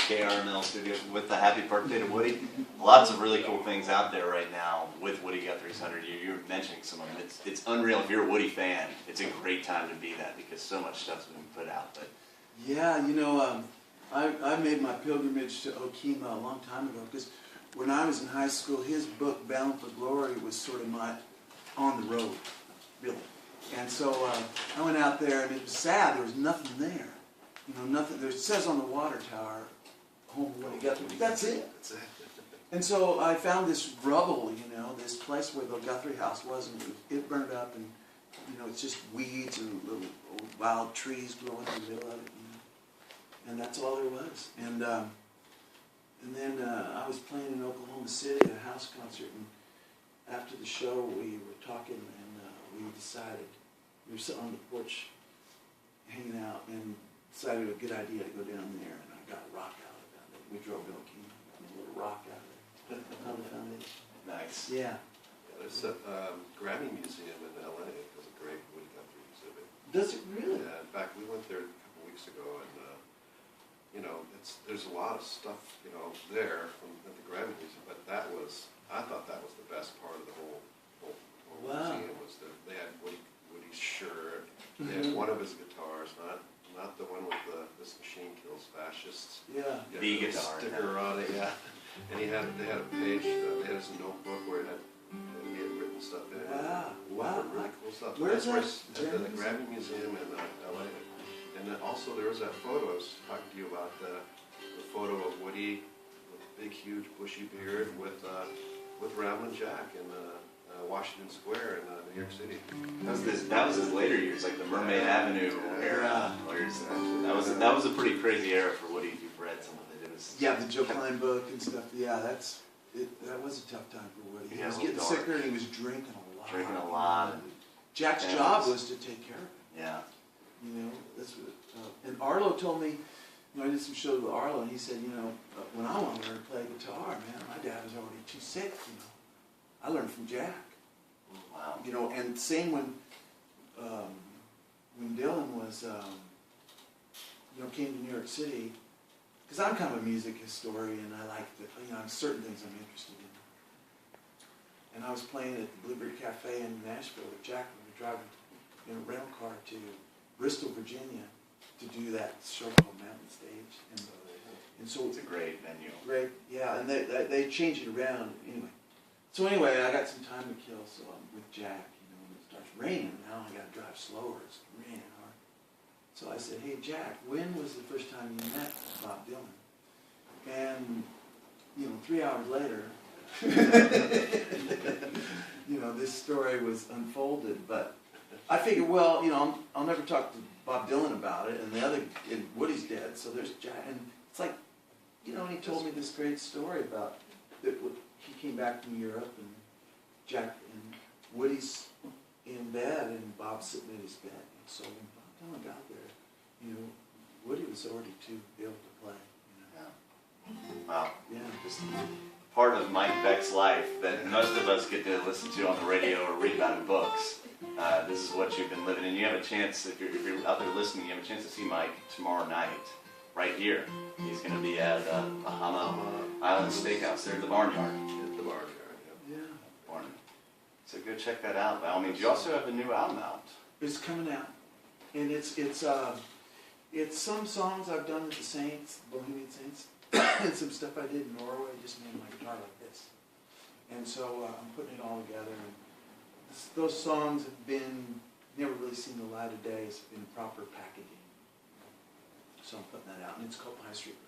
KRML Studios with the Happy Birthday to Woody. Lots of really cool things out there right now with Woody Guthrie's 100 Year. You're mentioning some of them. It's unreal. If you're a Woody fan, it's a great time to be that because so much stuff's been put out. But yeah, you know, I made my pilgrimage to Okima a long time ago because when I was in high school, his book, Bound for Glory, was sort of my on the road, really. And so I went out there, and it was sad. There was nothing there. You know, nothing. There, it says on the water tower, home of Woody Guthrie. That's it. And so I found this rubble, you know, this place where the Guthrie house was, and it burned up, and you know, it's just weeds and little wild trees growing in the middle of it, you know. And that's all there was. And then I was playing in Oklahoma City at a house concert, and after the show we were talking, and we decided, we were sitting on the porch hanging out, and decided it was a good idea to go down there, and I got a rock out of it. We drove to Okima, got a little rock out of it. How they found it. nice. Yeah. There's a Grammy Museum in LA. There's a great Woody Guthrie exhibit. Does it really? Yeah, in fact, we went there a couple weeks ago, and you know, there's a lot of stuff, you know, there at the Grammy Museum. But I thought that was the best part of the whole Wow. museum was that they had Woody's shirt. They had one of his guitars, not the one with this machine kills fascists. Yeah. The guitar. Sticker on it, yeah. And they had a page. They had his notebook where he had written stuff in it. Wow. Really cool stuff. Where's that? At the Grammy Museum in LA. And then also there was that photo I was talking to you about, the photo of Woody with a big, huge, bushy beard with Ramblin' Jack in Washington Square in New York City. That was his later years, like the Mermaid Avenue era. That was a pretty crazy era for Woody. If you've read some of it, it was The Joe Klein book and stuff. Yeah, that was a tough time for Woody. He was getting sicker, and he was drinking a lot. And Jack's job was to take care of him. yeah. You know, that's what. And Arlo told me, you know, I did some shows with Arlo, and he said, you know, when I wanted to learn to play guitar, man, my dad was already too sick. You know, I learned from Jack. Wow. You know, and same when Dylan was, you know, came to New York City, because I'm kind of a music historian, and I like to, you know, certain things I'm interested in. And I was playing at the Bluebird Cafe in Nashville with Jack, and we were driving in a rental car to Bristol, Virginia, to do that show called Mountain Stage. And so It's a great venue. great, yeah, and they change it around anyway. So anyway, I got some time to kill, so I'm with Jack, you know, when it starts raining, now I gotta drive slower, it's raining hard. So I said, hey Jack, when was the first time you met Bob Dylan? And, you know, 3 hours later, you know, this story was unfolded, but I figured, well, you know, I'll never talk to Bob Dylan about it, and Woody's dead, so there's Jack, and it's like, you know, and he told me this great story about that. He came back from Europe, and Jack and Woody's in bed, and Bob's sitting in his bed. And so when Bob Dylan got there, you know, Woody was already too ill to play. You know? Yeah. Wow. Yeah. Just part of Mike Beck's life that most of us get to listen to on the radio or read about in books. This is what you've been living, and you have a chance, if you're out there listening, you have a chance to see Mike tomorrow night, right here. He's going to be at Bahama Island Steakhouse there at the Barnyard. At the Barnyard, Yeah. Barnyard. So go check that out. By all means, you also have a new album out. It's coming out, and it's some songs I've done with the Saints, Bohemian Saints, and some stuff I did in Norway, just made my guitar like this. And so I'm putting it all together. And those songs have never really seen the light of day. It's been proper packaging. So I'm putting that out, and it's called High Street.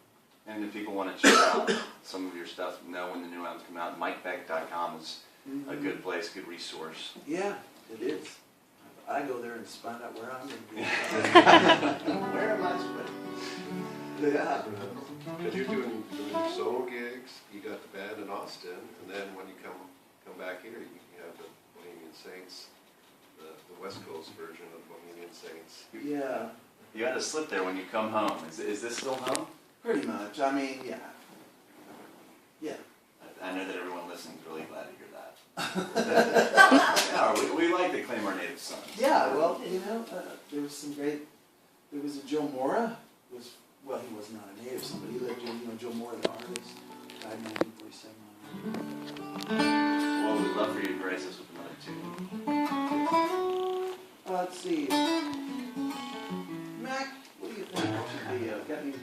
And if people want to check out some of your stuff, know when the new albums come out, MikeBeck.com is a good place, good resource. Yeah, it is. I go there and find out where I'm going to be. Where am I supposed? Yeah. Because you're doing your solo gigs, you got the band in Austin, and then when you come back here, you have the Bohemian Saints, the West Coast version of Bohemian Saints. Yeah. You had to slip there when you come home. Is this still home? Pretty much. I mean, yeah. Yeah. I know that everyone listening is really glad to hear that. Yeah, we like to claim our native sons. Yeah, well, you know, there was a Joe Mora, he was not a native son, but he lived in, you know, sing on. Well, we'd love for you to grace us with another tune. Let's see. Mac, what do you think? What should be? Got any? You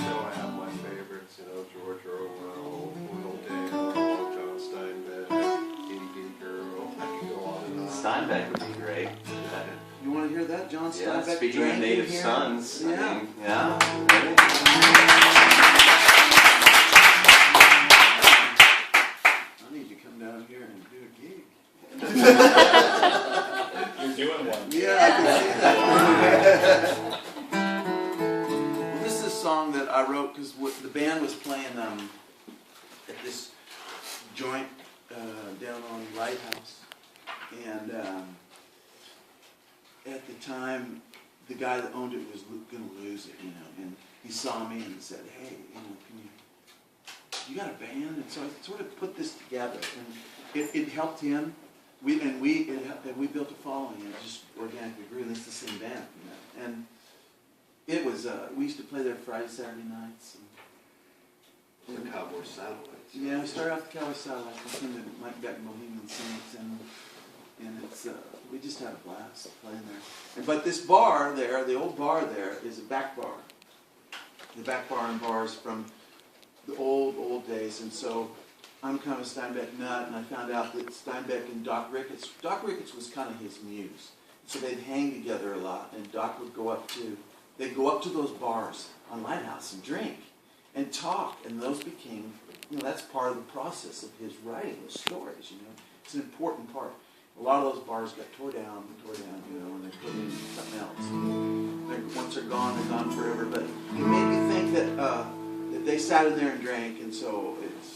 know, I have my favorites, you know, George Orwell, Will Dale, John Steinbeck, Katie Gaker, I can go on and on. Steinbeck would be great. You want to hear that, John Yeah, Steinbeck? speaking of drank in native here? sons. I Yeah. mean, yeah. I need to come down here and do a gig. You're doing one. Yeah, I can see that. Well, this is a song that I wrote because the band was playing at this joint down on Lighthouse, and at the time, the guy that owned it was going to lose it, you know, and he saw me and said, "Hey, you know, you got a band?" And so I sort of put this together, and it helped him. We built a following, and it just organically grew. And it's the same band, you know. And it was we used to play there Friday, Saturday nights. The Cowboy Satellites. Yeah, we started off the Cowboy Satellites, we came to Mike Beck and Bohemian Saints, and it's we just had a blast playing there. But this bar there, the old bar there, is a back bar. The back bar and bars from the old days, and so I'm kind of a Steinbeck nut, and I found out that Steinbeck and Doc Ricketts was kind of his muse. So they'd hang together a lot, and Doc would they'd go up to those bars on Lighthouse and drink and talk, and those became, you know, that's part of the process of his writing, the stories, you know. It's an important part. A lot of those bars got tore down, you know, and they put in something else. Once they're gone forever. But it made me think that they sat in there and drank, and so it's